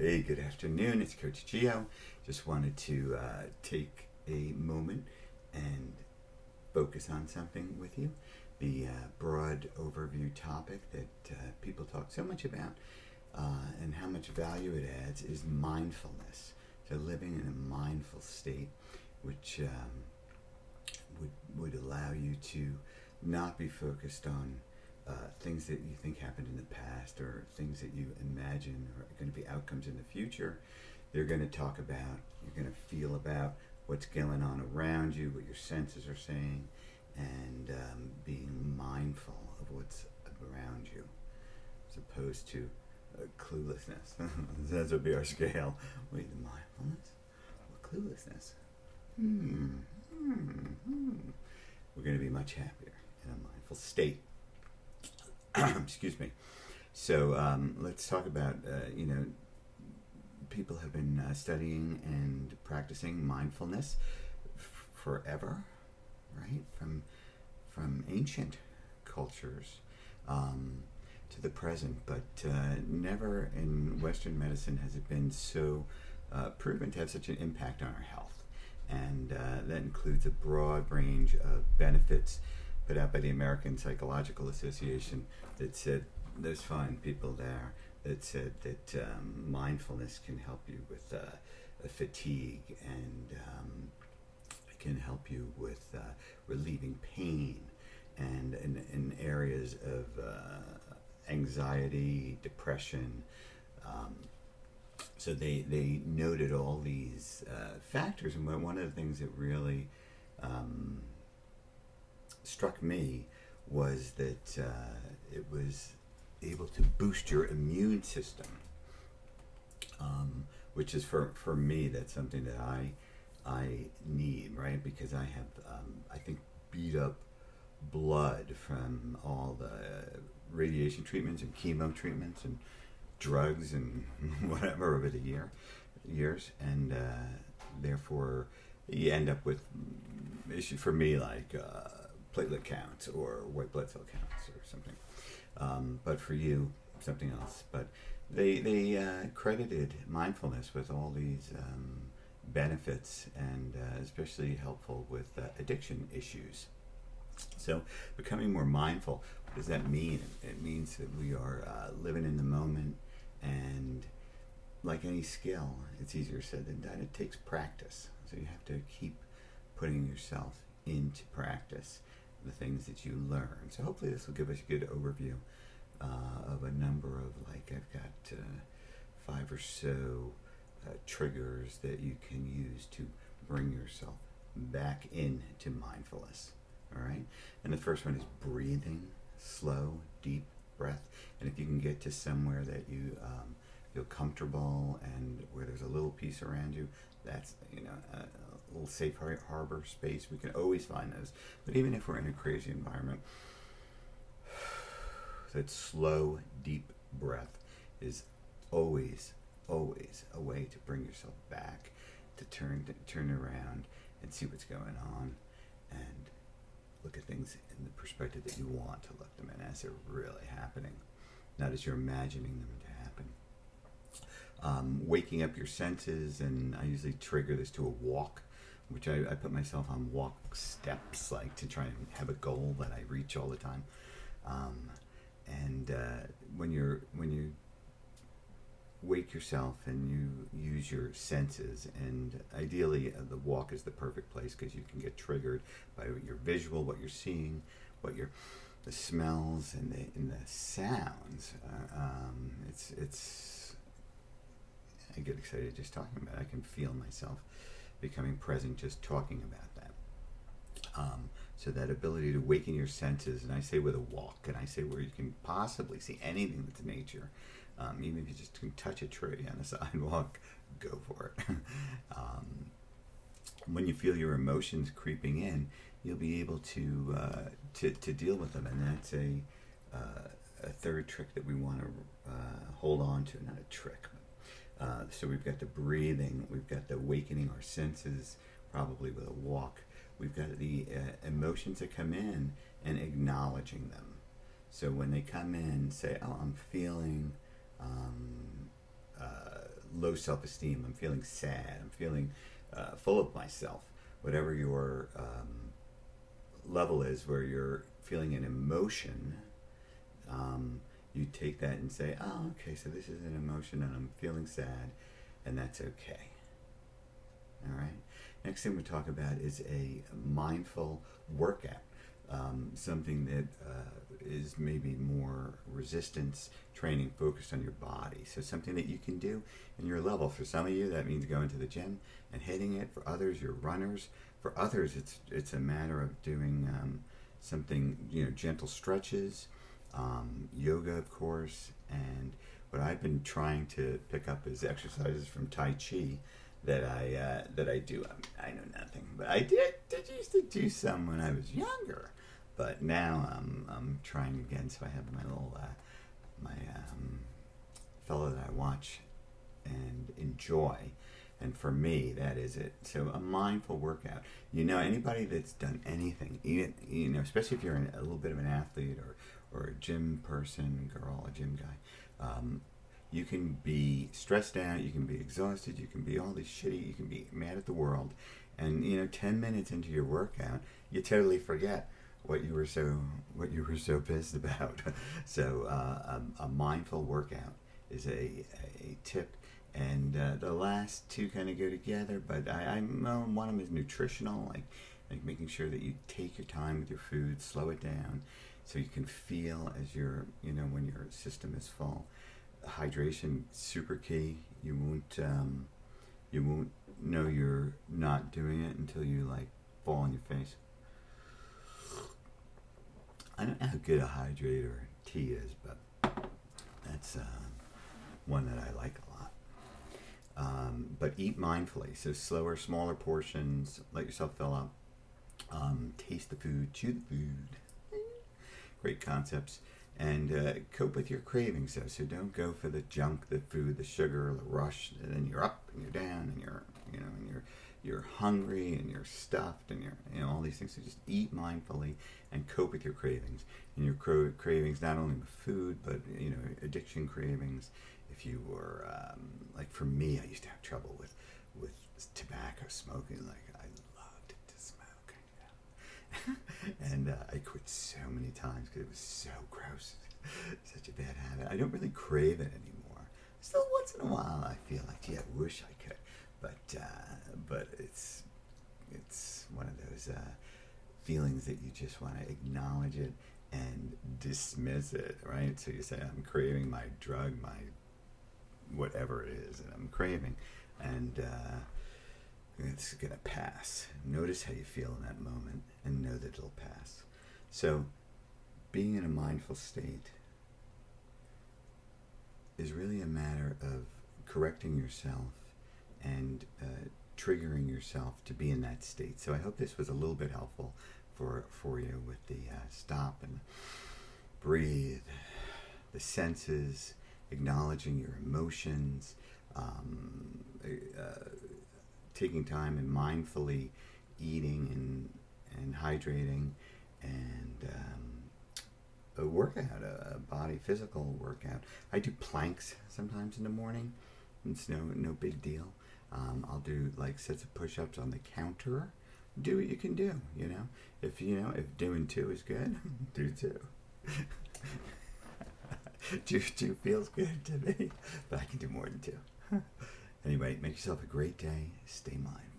Hey, good afternoon. It's Coach Gio. Just wanted to take a moment and focus on something with you. The broad overview topic that people talk so much about and how much value it adds is mindfulness. So, living in a mindful state, which would allow you to not be focused on things that you think happened in the past or things that you imagine are going to be outcomes in the future. They're going to talk about, you're going to feel about what's going on around you, what your senses are saying, and being mindful of what's around you, as opposed to cluelessness. That would be our scale. Wait, mindfulness? Or cluelessness? We're going to be much happier in a mindful state. Excuse me. So let's talk about, people have been studying and practicing mindfulness forever, right? From ancient cultures to the present, but never in Western medicine has it been so proven to have such an impact on our health. And that includes a broad range of benefits put out by the American Psychological Association that said there's fine people there that said that mindfulness can help you with fatigue and it can help you with relieving pain and in areas of anxiety, depression. So they noted all these factors, and one of the things that really struck me was that it was able to boost your immune system, which is for me, that's something that I need, right? Because I have I think beat up blood from all the radiation treatments and chemo treatments and drugs and whatever over the years, and therefore you end up with issues for me like platelet counts or white blood cell counts or something. But for you, something else. But they credited mindfulness with all these benefits and especially helpful with addiction issues. So becoming more mindful, what does that mean? It means that we are living in the moment, and like any skill, it's easier said than done. It takes practice. So you have to keep putting yourself into practice, the things that you learn. So hopefully this will give us a good overview of a number of, like, I've got 5 or so triggers that you can use to bring yourself back into mindfulness. All right? And the first one is breathing, slow, deep breath. And if you can get to somewhere that you feel comfortable and where there's a little peace around you, that's, a little safe harbor space. We can always find those. But even if we're in a crazy environment, that slow, deep breath is always a way to bring yourself back, to turn around and see what's going on and look at things in the perspective that you want to look them in as they're really happening, not as you're imagining them to happen. Waking up your senses, and I usually trigger this to a walk, which I put myself on walk steps, like to try and have a goal that I reach all the time. And when you wake yourself and you use your senses, and ideally the walk is the perfect place because you can get triggered by your visual, what you're seeing, the smells and the sounds. It's I get excited just talking about it. I can feel myself becoming present just talking about that. So that ability to waken your senses, and I say with a walk, and I say where you can possibly see anything that's nature, even if you just can touch a tree on the sidewalk, go for it. When you feel your emotions creeping in, you'll be able to deal with them, and that's a third trick that we want to hold on to. Not a trick, but so we've got the breathing, we've got the awakening our senses, probably with a walk. We've got the emotions that come in and acknowledging them. So when they come in, say, "Oh, I'm feeling low self-esteem, I'm feeling sad, I'm feeling full of myself, whatever your level is where you're feeling an emotion, you take that and say, oh, okay, so this is an emotion and I'm feeling sad, and that's okay. All right. Next thing we talk about is a mindful workout, something that is maybe more resistance training focused on your body. So something that you can do in your level. For some of you, that means going to the gym and hitting it. For others, you're runners. For others, it's a matter of doing something, gentle stretches, yoga, of course, and what I've been trying to pick up is exercises from Tai Chi that I do. I know nothing, but I did used to do some when I was younger, but now I'm trying again. So I have my little fellow that I watch and enjoy, and for me that is it. So a mindful workout. Anybody that's done anything, even especially if you're a little bit of an athlete or a gym person, girl, a gym guy. You can be stressed out, you can be exhausted, you can be all this shitty, you can be mad at the world, and 10 minutes into your workout, you totally forget what you were so pissed about. So a mindful workout is a tip, and the last two kind of go together. But one of them is nutritional, like making sure that you take your time with your food, slow it down, so you can feel as when your system is full. Hydration, super key. You won't know you're not doing it until you fall on your face. I don't know how good a hydrator tea is, but that's one that I like a lot. But eat mindfully, so slower, smaller portions. Let yourself fill up. Taste the food, chew the food. Great concepts. And cope with your cravings, so don't go for the junk, the food, the sugar, the rush, and then you're up and you're down and you're hungry and you're stuffed and you're all these things. So just eat mindfully and cope with your cravings. And your cravings not only with food, but addiction cravings. If you were like for me, I used to have trouble with tobacco smoking. I loved to smoke. And I quit so many times because it was so gross. Such a bad habit. I don't really crave it anymore. Still, once in a while, I feel like, gee, I wish I could. But it's one of those feelings that you just want to acknowledge it and dismiss it, right? So you say, I'm craving my drug, my whatever it is that I'm craving, and it's going to pass. Notice how you feel in that moment and know that it'll pass. So being in a mindful state is really a matter of correcting yourself and triggering yourself to be in that state. So I hope this was a little bit helpful for you with the stop and breathe, the senses, acknowledging your emotions, taking time and mindfully eating and hydrating, and a workout, a body physical workout. I do planks sometimes in the morning. It's no big deal. I'll do sets of push-ups on the counter. Do what you can do. If doing two is good, do two. Two feels good to me, but I can do more than two. Anyway, make yourself a great day. Stay mindful.